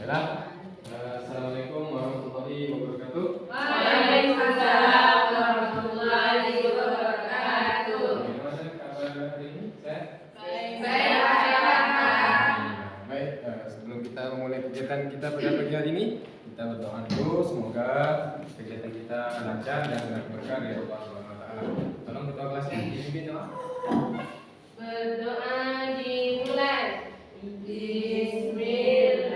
Baiklah. Assalamualaikum warahmatullahi wabarakatuh. Waalaikumsalam warahmatullahi wabarakatuh. Bagaimana kabar hari ini? Sehat? Sehat. Baik, sebelum kita memulai kegiatan kita pada pagi hari ini, kita berdoa dulu semoga kegiatan kita lancar dan berkah dari Allah Subhanahu wa taala. Tolong ketua kelasnya dipimpin ya. Berdoa dimulai. Bismillahirrahmanirrahim.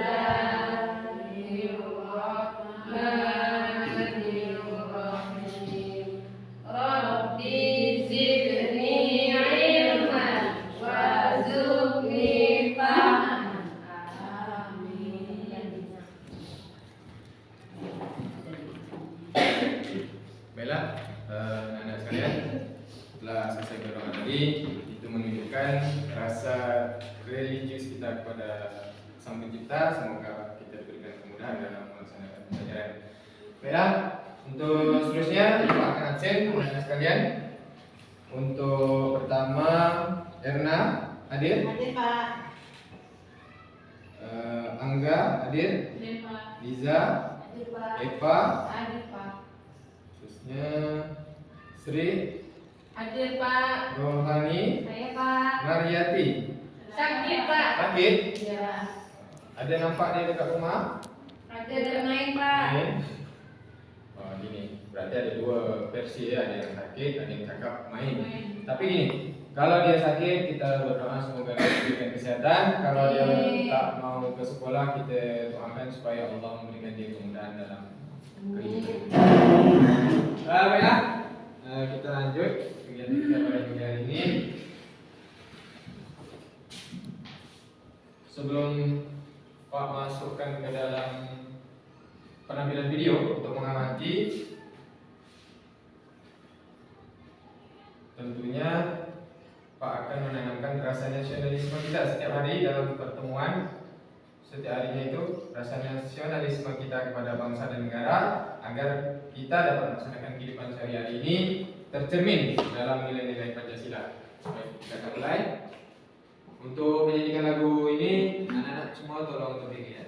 Rabbi zidni ilman warzuqni fahman. Amin. Baiklah, anak-anak sekalian, setelah selesai berdoa tadi, itu menunjukkan rasa religius kita kepada Sang Pencipta. Semoga kita diberikan kemudahan dalam melaksanakan pembelajaran. Baiklah, untuk seterusnya kita akan absen anak-anak sekalian. Untuk pertama, Erna hadir. Hadir, Pak. Angga hadir. Hadir, Pak. Liza, Hadir, Pak. Eva, Hadir, Pak. seterusnya Sri, Hadir, Pak. Rohani, Saya, Pak. Mariati. Sakit, Pak. Sakit? Ya. Ada nampak dia dekat rumah? Ada bermain, Pak. Main. Oh, gini. Berarti ada dua versi ya, ada yang sakit, ada yang cakap main. Tapi gini, kalau dia sakit kita berdoa semoga dia diberikan kesehatan. Kalau dia tak mau ke sekolah, kita doakan supaya Allah memberikan dia kemudahan dalam kehidupan. Baiklah, kita lanjut kegiatan kita pada pagi hari ini. Sebelum Pak masukkan ke dalam penampilan video untuk mengamati, tentunya Pak akan menanamkan rasa nasionalisme kita setiap hari dalam pertemuan. Setiap harinya itu rasa nasionalisme kita kepada bangsa dan negara, agar kita dapat melaksanakan kehidupan sehari-hari ini tercermin dalam nilai-nilai Pancasila. Baik, kita akan mulai. Untuk menyanyikan lagu ini, anak-anak semua tolong berdiri ya.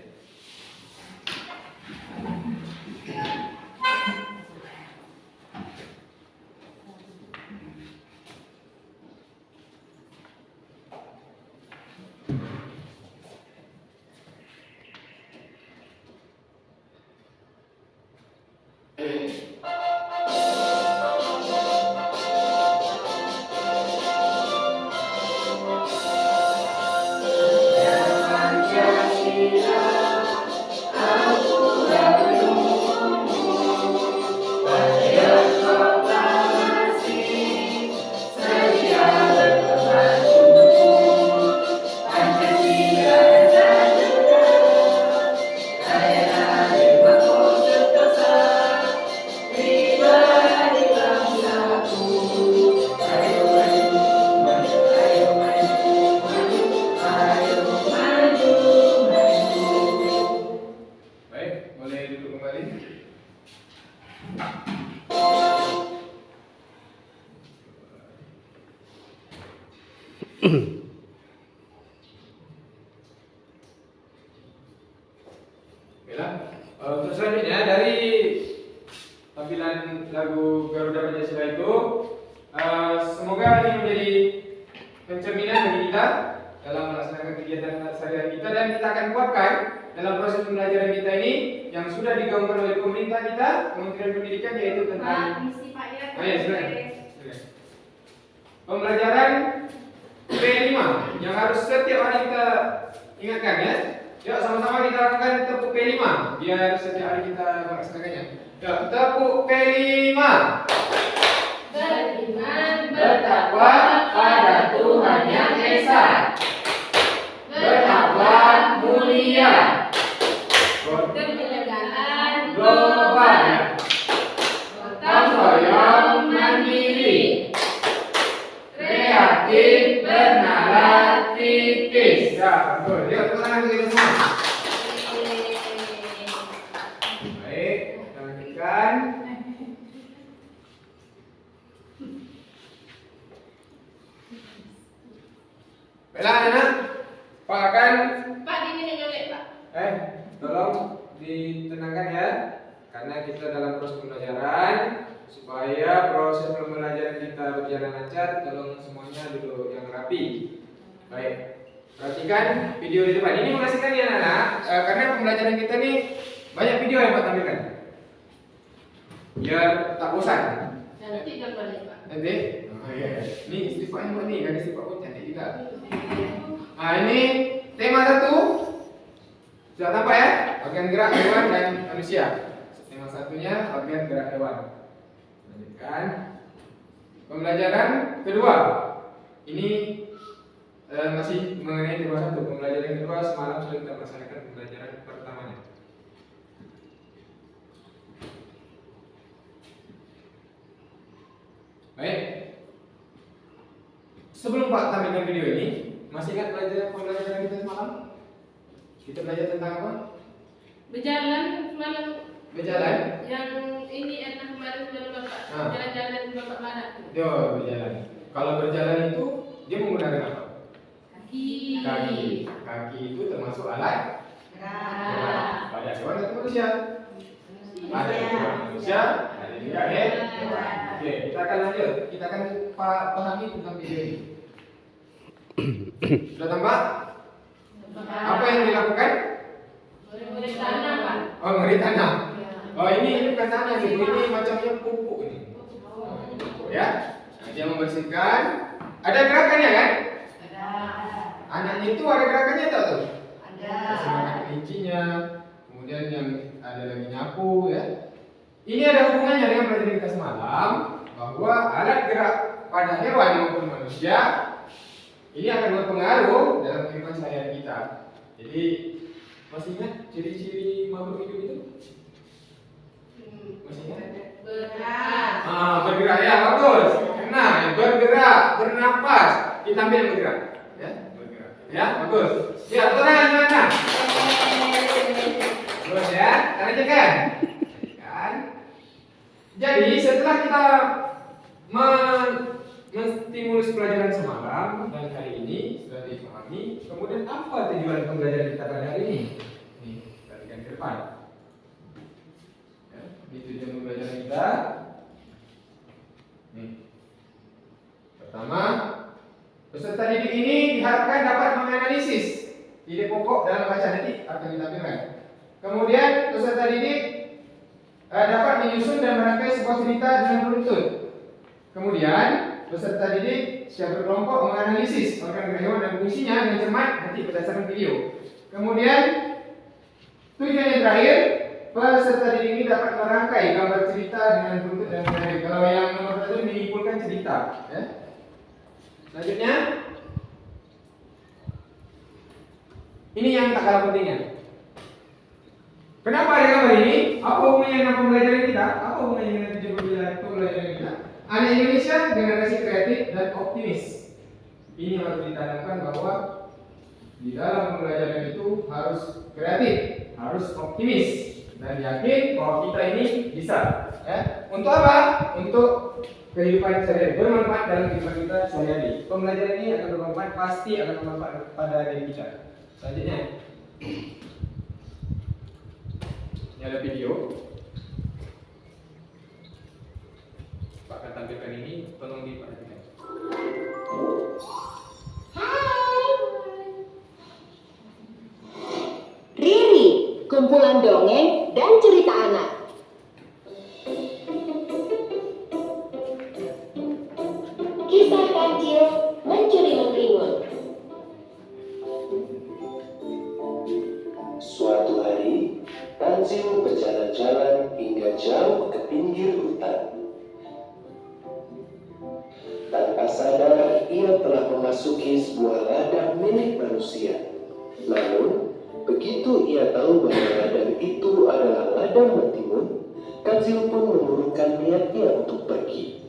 Baik, boleh duduk kembali. Baiklah, untuk selanjutnya dari tampilan lagu Garuda Pancasila itu, semoga ini menjadi pencerminan bagi kita dalam melaksanakan kegiatan sehari-hari kita, dan kita akan kuatkan dalam proses pembelajaran kita ini yang sudah digaungkan oleh pemerintah kita, Kementerian Pendidikan, yaitu tentang silakan. Pembelajaran P5 yang harus setiap hari kita ingatkan ya. Yuk sama-sama kita lakukan tepuk P5 biar setiap hari kita melaksanakannya. Yuk, tepuk P5. Beriman, Bertakwa pada Tuhan Yang Esa. Bertakwa mulia. kebinekaan Global. Gotong royong mandiri. Kreatif bernalar kritis. Ya, betul. Yuk, tepuk tangan kita semua. Baik, kita lanjutkan. Baiklah anak-anak, Pak akan Pak, di sini nyolek, Pak. tolong Karena kita dalam proses pembelajaran, supaya proses pembelajaran kita berjalan lancar, tolong semuanya duduk yang rapi. Baik, perhatikan video di depan. Ini menghasilkan ya anak-anak, karena pembelajaran kita nih banyak video yang Pak tampilkan. Biar tak bosan. Nanti gambarnya Pak. Nanti? Oh iya. Ini istri Pak yang buat nih, kan istri Pak pun cantik juga. Nah ini tema 1. Sudah tampak ya? Organ gerak hewan dan manusia. Tema satunya organ gerak hewan. Lanjutkan. Pembelajaran kedua. Ini masih mengenai tema 1. Pembelajaran kedua semalam sudah kita melaksanakan pembelajaran pertamanya. Baik. Sebelum Pak tampilkan video ini, masih ingat pembelajaran kita semalam? Kita belajar tentang apa? Berjalan semalam. Berjalan. Yang ini enak kemarin sudah Bapak. Ah. Jalan-jalan Bapak marah. Yo, berjalan. Kalau berjalan itu dia menggunakan apa? Kaki. Kaki itu termasuk alat Gerak. pada hewan atau manusia? Ada hewan manusia, ada juga hewan. Oke, kita akan lanjut. Kita akan pahami tentang video ini. Sudah tampak? Apa yang dilakukan? Memberi tanah Pak. Oh, memberi tanah. Oh, ini bukan tanah, ini macamnya pupuk ini. Oh, ini pupuk ya. Nah, dia membersihkan. Ada gerakannya kan? Ada. Anaknya itu ada gerakannya tak tuh? Ada. Kasih makan kelincinya, kemudian yang ada lagi nyapu ya. Ini ada hubungannya dengan pelajaran kita semalam bahwa alat gerak pada hewan maupun manusia ini akan berpengaruh dalam kehidupan sehari-hari kita. Jadi masih ingat ciri-ciri makhluk hidup itu? Masih ingat? Bergerak. Bergerak ya, bagus. Nah, bergerak, bernapas. Kita ambil yang bergerak, ya, bergerak. Ya, bagus. Ya, tenang. Terus ya, karena kan? Jadi setelah kita menstimulus pelajaran semalam dan hari ini sudah dipahami, kemudian apa tujuan pembelajaran kita pada hari ini? Nih, perhatikan ke depan. Ya, ini tujuan pembelajaran kita. Nih. Pertama, peserta didik ini diharapkan dapat menganalisis ide pokok dalam baca, nanti akan ditampilkan. Kemudian peserta didik dapat menyusun dan merangkai sebuah cerita dengan beruntut. Kemudian peserta didik secara berkelompok menganalisis organ gerak hewan dan fungsinya dengan cermat nanti berdasarkan video. Kemudian tujuan yang terakhir, peserta didik ini dapat merangkai gambar cerita dengan beruntut dan menarik. Kalau yang nomor 1 menyimpulkan cerita, ya. Selanjutnya, ini yang tak kalah pentingnya. Kenapa ada gambar ini? Apa hubungannya dengan pembelajaran kita? Apa hubungannya dengan tujuan pembelajaran kita? Anak Indonesia generasi kreatif dan optimis. Ini harus ditanamkan bahwa di dalam pembelajaran itu harus kreatif, harus optimis, dan yakin bahwa kita ini bisa. Ya. Untuk apa? Untuk kehidupan sehari-hari, bermanfaat dalam kehidupan kita sehari-hari. Pembelajaran ini akan bermanfaat, pasti akan bermanfaat pada diri kita. Selanjutnya, ini ada video. Pak akan tampilkan ini, tolong diperhatikan. Riri, kumpulan dongeng dan cerita anak. Kisah kancil mencuri mentimun. Suatu hari, Tanzil berjalan-jalan hingga jauh ke pinggir hutan. Tanpa sadar, ia telah memasuki sebuah ladang milik manusia. Namun, begitu ia tahu bahwa ladang itu adalah ladang mentimun, Tanzil pun mengurungkan niatnya untuk pergi.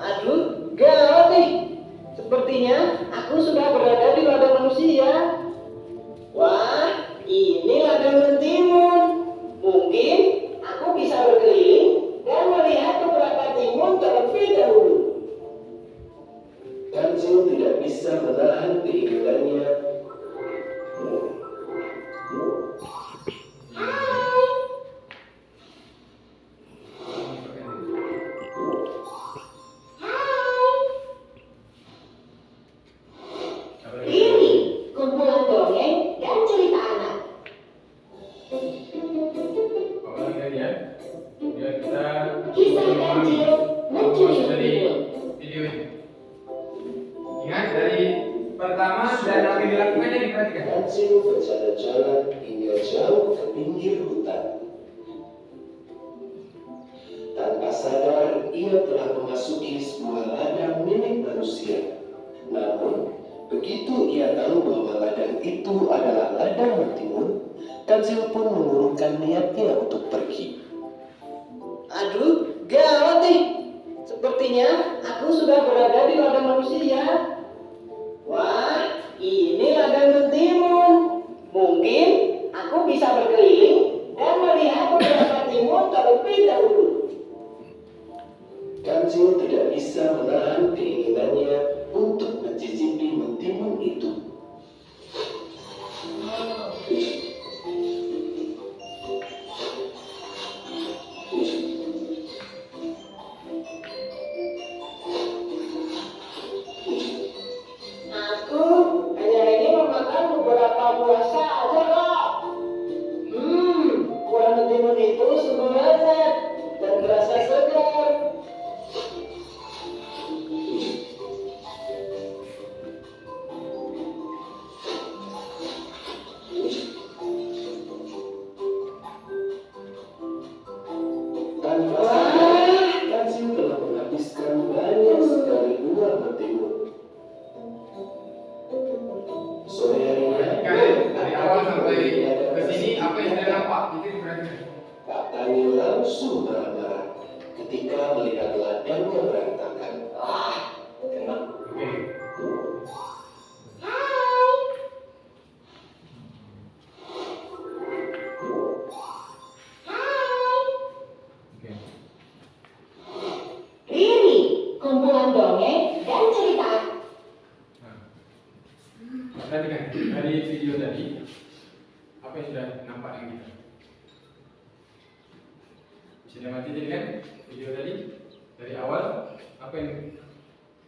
Aduh, gawat nih. Sepertinya aku sudah berada di ladang manusia. Wah, ini ladang mentimun. Mungkin aku bisa berkeliling dan melihat beberapa timun terlebih dahulu. Tanzil tidak bisa menahan keinginannya. pertama dan apa yang dilakukannya diperhatikan. Kancil berjalan-jalan hingga jauh ke pinggir hutan. Tanpa sadar, ia telah memasuki sebuah ladang milik manusia. Namun, begitu ia tahu bahwa ladang itu adalah ladang mentimun, Kancil pun mengurungkan niatnya untuk pergi. Aduh, gawat nih. Sepertinya aku sudah berada di ladang manusia. Wah, ini ladang mentimun. Mungkin aku bisa berkeliling dan melihat beberapa timun terlebih dahulu. Kancil tidak bisa menahan keinginannya untuk mencicipi mentimun itu. Aku hanya ingin memakan beberapa buah saja kok. Buah mentimun itu sungguh lezat dan terasa segar. Tanpa sadar, Kancil telah menghabiskan banyak sekali buah mentimun. Sore harinya, Perhatikan dari awal sampai ke sini apa yang sudah nampak itu diperhatikan. Pak Tani langsung marah-marah ketika melihat ladangnya berantakan. Kena. Oke. Oke. Riri, kumpulan dongeng dan cerita. Nah, perhatikan dari video tadi apa yang sudah nampak yang kita. Bisa diamati tadi kan video tadi dari awal apa yang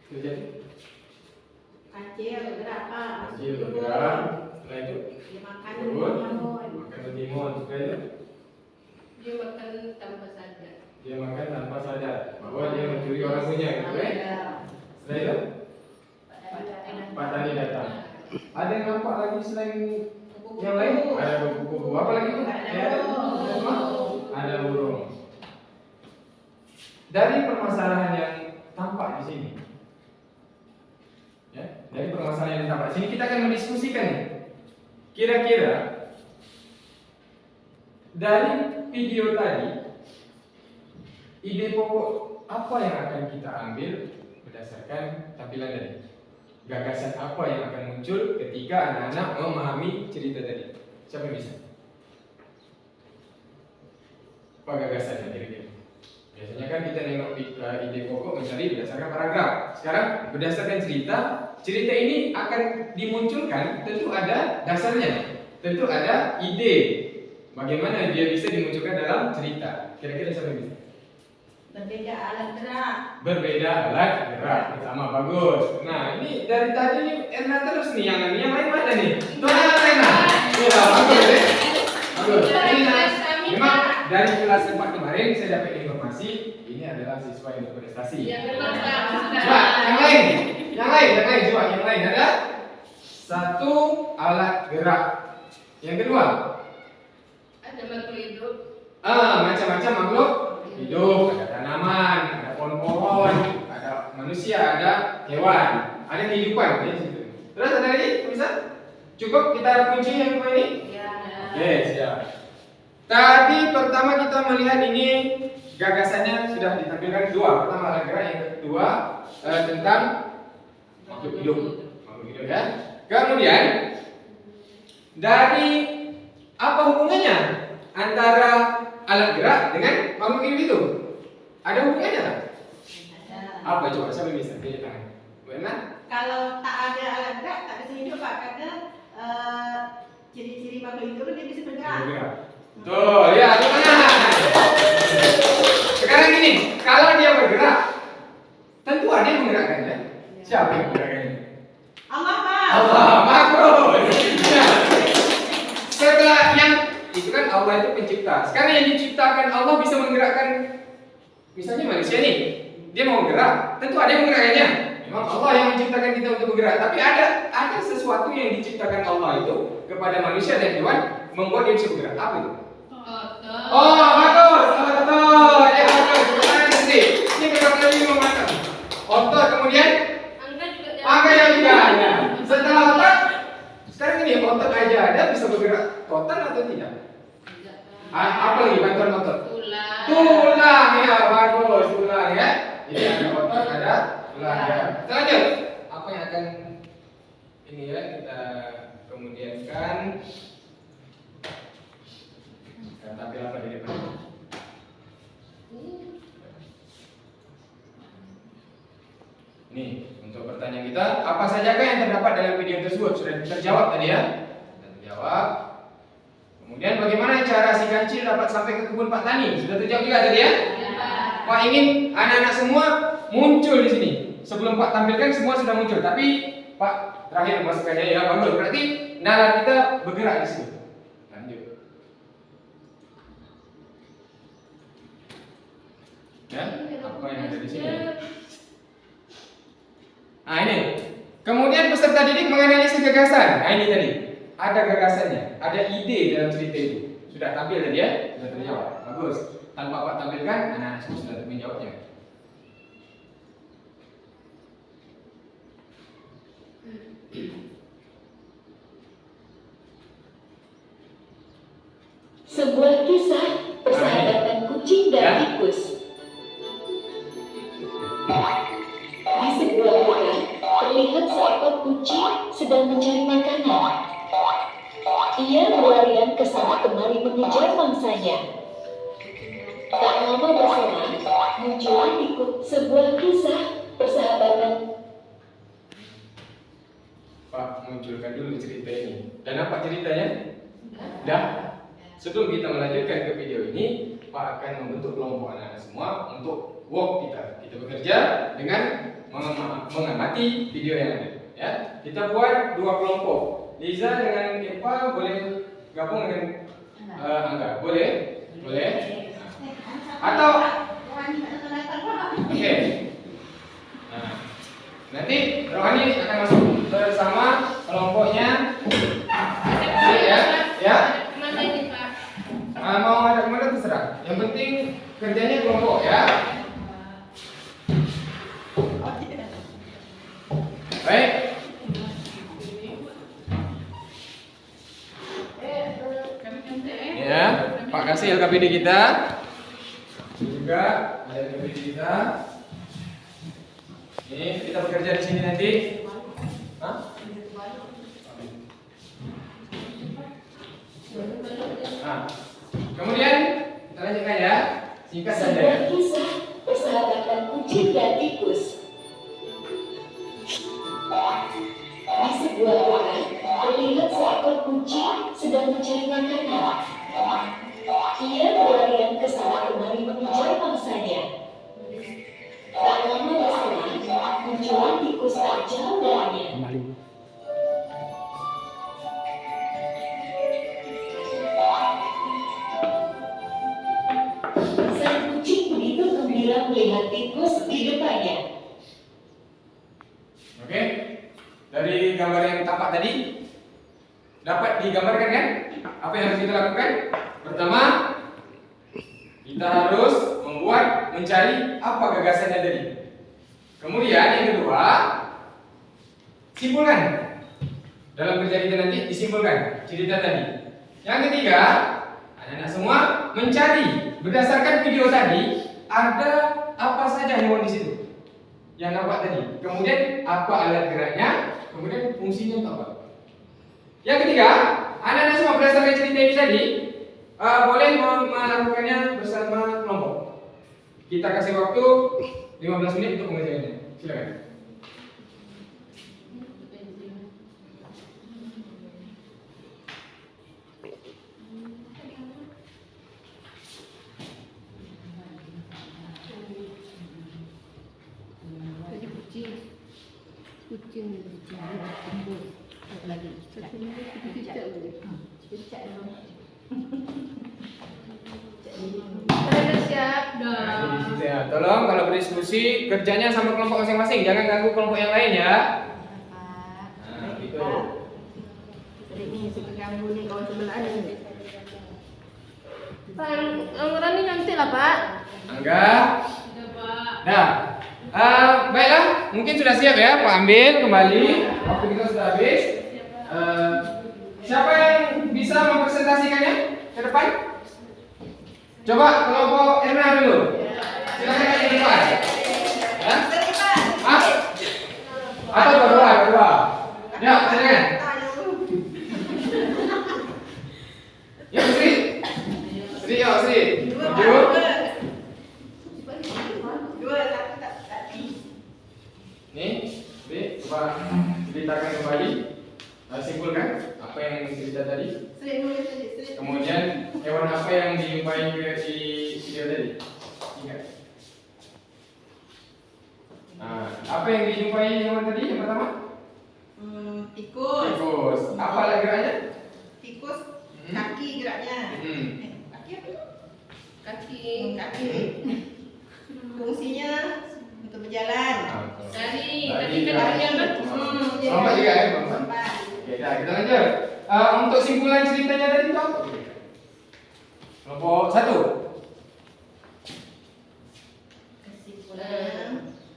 terjadi? Kecil berapa? Kecil bergerak, setelah itu Dia makan turun, mentimun. makan mentimun, setelah itu Dia makan tanpa sadar. dia makan tanpa sadar bahwa dia mencuri orang punya, gitu kan? Setelah itu Pak Tani datang. Ada yang nampak lagi selain yang lain? Ada kupu-kupu. Apa lagi tuh? Ada burung. Ada burung. Dari permasalahan yang tampak di sini, ya, dari permasalahan yang tampak di sini kita akan mendiskusikan nih. Kira-kira dari video tadi, ide pokok apa yang akan kita ambil berdasarkan tampilan tadi? Gagasan apa yang akan muncul ketika anak-anak memahami cerita tadi? Siapa yang bisa? Apa gagasannya kira-kira? Biasanya kan kita nengok ide pokok mencari berdasarkan paragraf. Sekarang berdasarkan cerita, cerita ini akan dimunculkan tentu ada dasarnya, tentu ada ide bagaimana dia bisa dimunculkan dalam cerita. Kira-kira siapa yang bisa? Berbeda alat gerak. Berbeda alat gerak. Pertama bagus. Nah ini dari tadi nih Erna terus nih yang lain mana nih? Tuh Erna. Ya bagus deh. Bagus. Ini memang dari kelas 4 kemarin saya dapat informasi ini adalah siswa yang berprestasi. Yang kedua, Pak. Coba yang lain coba yang lain ada satu alat gerak. Yang kedua Ada makhluk hidup. macam-macam makhluk hidup, ada tanaman, ada pohon-pohon, ada manusia, ada hewan, ada kehidupan ya situ. Terus ada lagi bisa? Cukup kita kunci yang kedua ini? Ya. Oke, siap. Tadi pertama kita melihat ini gagasannya sudah ditampilkan dua. Pertama alat gerak, yang kedua tentang makhluk hidup. Makhluk hidup ya. Kemudian dari apa hubungannya antara alat gerak dengan makhluk hidup itu? Ada hubungannya tak? Ada. Apa coba? Siapa yang bisa? Tunjuk tangan. Benar? Kalau tak ada alat gerak, tak bisa hidup, Pak. Karena ciri-ciri makhluk hidup dia bisa bergerak. Bergerak. Betul, ya, benar. Sekarang gini, kalau dia bergerak, tentu ada yang menggerakkannya. Siapa yang menggerakkannya? Allah, Pak. Allah, makro. Setelah yang itu kan Allah itu pencipta. Sekarang yang diciptakan Allah bisa menggerakkan, misalnya manusia nih, dia mau bergerak, tentu ada yang menggerakkannya. Memang Allah yang menciptakan kita untuk bergerak, tapi ada sesuatu yang diciptakan Allah itu kepada manusia dan hewan membuat dia bisa bergerak. Apa itu? Oh, bagus, betul. Ya bagus. Pertanyaan sendiri. Ini kedua kali mengatakan. Otot kemudian angka yang juga ada. Setelah otot, sekarang ini otot aja ada bisa bergerak total atau tidak? Apa lagi bantuan otot? Tulang ya, bagus tulang ya. Jadi ada otot, ada tulang ya. Lanjut. Apa yang akan ini ya kita kemudiankan? Tampil apa di depan? Nih, untuk pertanyaan kita, apa saja yang terdapat dalam video tersebut? Sudah terjawab tadi ya? Sudah terjawab. Kemudian bagaimana cara si kancil dapat sampai ke kebun Pak Tani? Sudah terjawab juga tadi ya? Pak ingin anak-anak semua muncul di sini. Sebelum Pak tampilkan semua sudah muncul, tapi Pak terakhir masukkannya ya bagus. Berarti nalar kita bergerak di sini. Lanjut. Ya, apa yang ada di sini? Nah ini. Kemudian peserta didik menganalisis gagasan. Nah ini tadi. Ada gagasannya, ada ide dalam cerita itu. Sudah tampil tadi ya? Sudah terjawab. Bagus. Tanpa Pak tampilkan, anak-anak semua sudah menjawabnya. Sebuah kisah persahabatan kucing dan tikus. Di sebuah hutan, terlihat seekor kucing sedang mencari makanan. Ia berlarian ke sana kemari mengejar mangsanya. Tak lama berselang, muncullah tikus. Sebuah kisah persahabatan. Pak munculkan dulu cerita ini. Dan apa ceritanya? Dah. Sebelum kita melanjutkan ke video ini, Pak akan membentuk kelompok anak-anak semua untuk work kita. Kita bekerja dengan mengamati video yang ada. Ya, kita buat dua kelompok. Liza dengan Eva boleh gabung dengan Angga, boleh? Boleh? Atau oke. Nah, nanti Rohani akan masuk bersama kelompoknya. Ya. Mau ada kemana terserah. Yang penting kerjanya kelompok ya. Baik. Ya, Pak kasih LKPD kita. Juga ada LKPD kita. Ini kita bekerja di sini nanti. Hah? Nah, kemudian kita lanjutkan ya. Singkat saja. Sebuah kisah persahabatan kucing dan tikus. Di sebuah hutan, terlihat seekor kucing sedang mencari makanan. Ia berlarian ke sana kemari mengejar mangsanya. Tak lama berselang, muncullah tikus tak jauh darinya. Sang kucing begitu gembira melihat tikus di depannya. Oke. Dari gambar yang tampak tadi dapat digambarkan kan? Apa yang harus kita lakukan? Pertama, kita harus mencari apa gagasannya tadi. Kemudian yang kedua, simpulkan. Dalam kerja kita nanti disimpulkan cerita tadi. Yang ketiga, anak-anak semua mencari berdasarkan video tadi ada apa saja hewan di situ yang nampak tadi. Kemudian apa alat geraknya, kemudian fungsinya untuk apa. Yang ketiga, anak-anak semua berdasarkan cerita ini tadi boleh melakukannya bersama kelompok. Kita kasih waktu 15 menit untuk mengerjakannya. Silakan. Kucing lagi. Cicak dulu. siap Nah, ini dong. diskusi ya. Tolong kalau berdiskusi kerjanya sama kelompok masing-masing, jangan ganggu kelompok yang lain ya. Nah, gitu. Jadi nih suka ganggu nih kawan sebelah nih. Pak, yang murah nih nanti lah Pak. Enggak. Sudah Pak. Nah, baiklah, mungkin sudah siap ya, Pak ambil kembali. Waktu kita sudah habis. Siapa yang bisa mempresentasikannya ke depan? Coba kelompok Erna dulu. Silakan ke depan. Ya? Ah? Atau berdua. Ya, silakan. Ya, Sri. Sri, ya, Sri. Maju. Dua, satu, tak. Nih, Sri, coba ceritakan kembali. Simpulkan apa yang cerita tadi. Sering nulis tadi, sering. Kemudian hewan apa yang dijumpai di video tadi? Ingat. Nah, apa yang dijumpai hewan tadi yang pertama? Tikus. Tikus. Apa lagi geraknya? Tikus kaki geraknya. Hmm. Kaki apa itu? Kaki. Kaki. Fungsinya untuk berjalan. Lari. Lari, Tapi kan lari. jangan. Lompat juga ya, lompat. Lompat. Oke, nah, kita lanjut. Untuk simpulan ceritanya tadi itu apa? Kelompok 1.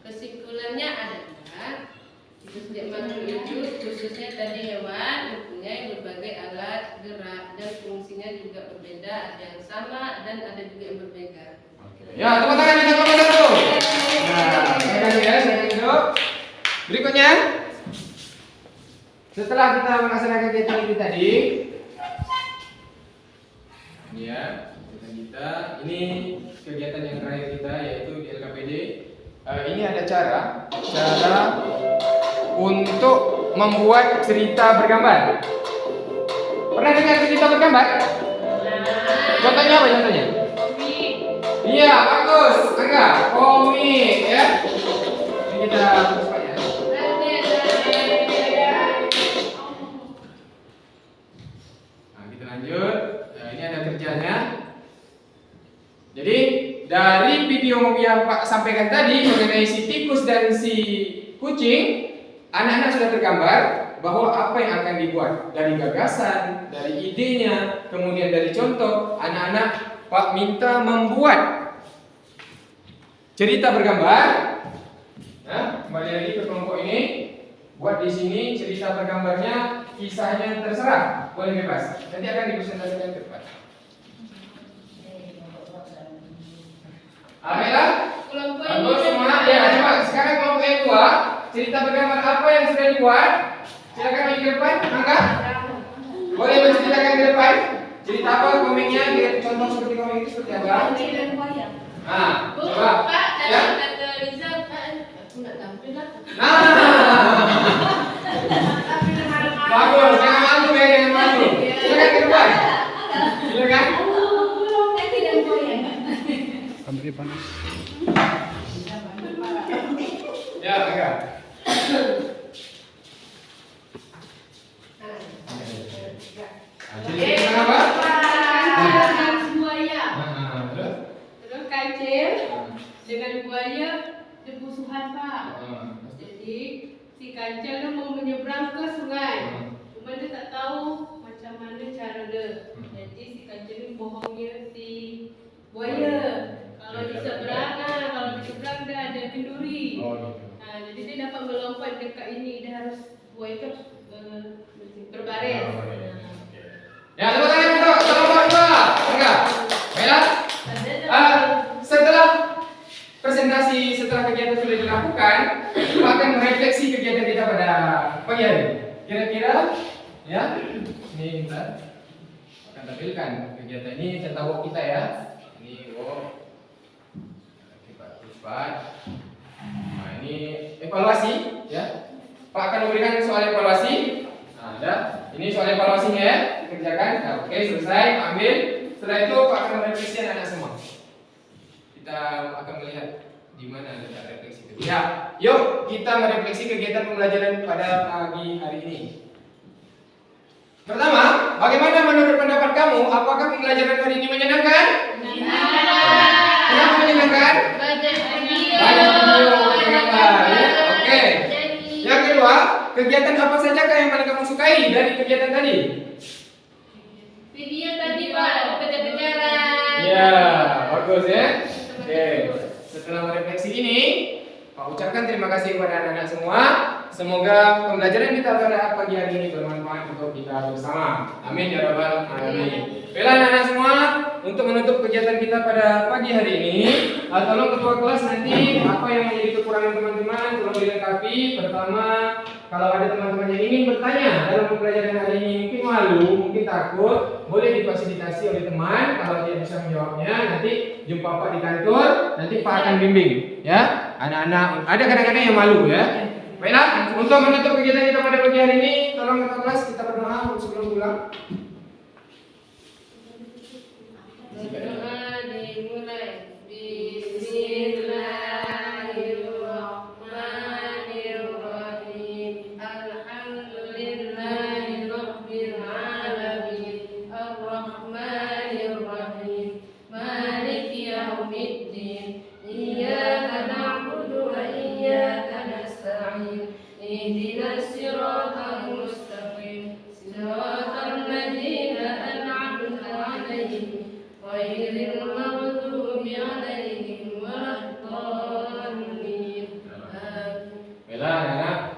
Kesimpulannya adalah siklus setiap makhluk hidup khususnya tadi hewan mempunyai berbagai alat gerak dan fungsinya juga berbeda, ada yang sama dan ada juga yang berbeda. Ya, tepuk tangan kita kelompok 1. Nah, terima kasih ya, saya duduk. Berikutnya, setelah kita melaksanakan kegiatan ini tadi, ini ya, kegiatan kita, ini kegiatan yang terakhir kita yaitu di LKPD. Ini ada cara untuk membuat cerita bergambar. Pernah dengar cerita bergambar? Contohnya apa contohnya? Iya, bagus. Enggak, komik ya. Ini kita cepat ya. Nah, kita lanjut. Nah, ini ada kerjanya. Jadi dari video yang Pak sampaikan tadi mengenai si tikus dan si kucing, anak-anak sudah tergambar bahwa apa yang akan dibuat dari gagasan, dari idenya, kemudian dari contoh. Anak-anak Pak minta membuat cerita bergambar. Nah, kembali lagi ke kelompok ini. Buat di sini cerita bergambarnya, kisahnya terserah, boleh bebas. Nanti akan dipresentasikan ke depan. Baiklah. Kelompok Bagus semua. Ya, coba sekarang kelompok yang kedua, cerita bergambar apa yang sudah dibuat? Silakan maju ke depan, angkat. Boleh menceritakan ke depan. Cerita apa komiknya? Contoh seperti komik itu seperti apa? Nah, Bu, coba. Pak, Ya. tadi kata Rizal, Pak, aku nak tampil lah. Nah, bagus. Jangan malu ya, jangan malu. Silakan ke depan. Silakan. Ya, enggak. Jadi kenapa? Buaya. Terus? Terus kancil dengan buaya bermusuhan Pak. Jadi si kancil tu mau menyeberang ke sungai. Cuma dia tak tahu macam mana cara dia. Jadi si kancil ni bohongnya si buaya. Kalau diseberang, kalau diseberang dia ada kenduri. Oh, gitu. Jadi dia dapat melompat dekat ini. Dia harus buaya tu berbaris. Ya, tepuk tangan untuk kelompok dua. Enggak. Baiklah. Setelah presentasi, setelah kegiatan sudah dilakukan, kita akan merefleksi kegiatan kita pada pagi hari. Kira-kira, ya, ini kita akan tampilkan kegiatan ini tentang walk kita ya. Ini walk. Kita cepat. Nah, ini evaluasi, ya. Pak akan memberikan soal evaluasi. Nah, ada. Ini soal evaluasinya ya, dikerjakan. Nah, oke, selesai, ambil. Setelah itu Pak akan merefleksi anak-anak semua. Kita akan melihat di mana letak refleksi itu. Ya, yuk kita merefleksi kegiatan pembelajaran pada pagi hari ini. Pertama, bagaimana menurut pendapat kamu? Apakah pembelajaran hari ini menyenangkan? Menyenangkan. Kenapa menyenangkan? Banyak video. Banyak video, gambar, ya. Oke. Yang kedua, kegiatan apa saja yang paling kamu sukai dari kegiatan tadi? Video tadi Pak, kejar-kejaran. Ya, bagus ya. Oke. Setelah merefleksi ini, Pak ucapkan terima kasih kepada anak-anak semua. Semoga pembelajaran kita pada pagi hari ini bermanfaat untuk kita bersama. Amin ya rabbal alamin. Baiklah anak-anak semua, untuk menutup kegiatan kita pada pagi hari ini, tolong ketua kelas nanti apa yang menjadi kekurangan teman-teman tolong dilengkapi. Pertama, kalau ada teman-teman yang ingin bertanya dalam pembelajaran hari ini, mungkin malu, mungkin takut, boleh difasilitasi oleh teman. Kalau dia bisa menjawabnya, nanti jumpa Pak di kantor, nanti Pak akan bimbing. Ya, anak-anak ada kadang-kadang yang malu ya. Baiklah, untuk menutup kegiatan kita pada pagi hari ini, tolong ketua kelas kita berdoa sebelum pulang. Berdoa dimulai. Bismillahirrahmanirrahim. Alhamdulillahirabbil alamin. Arrahmanirrahim. Maliki yaumiddin. Iyyaka na'budu wa iyyaka nasta'in. Ihdinas siratal mustaqim. Siratal ladzina an'amta 'alaihim. غير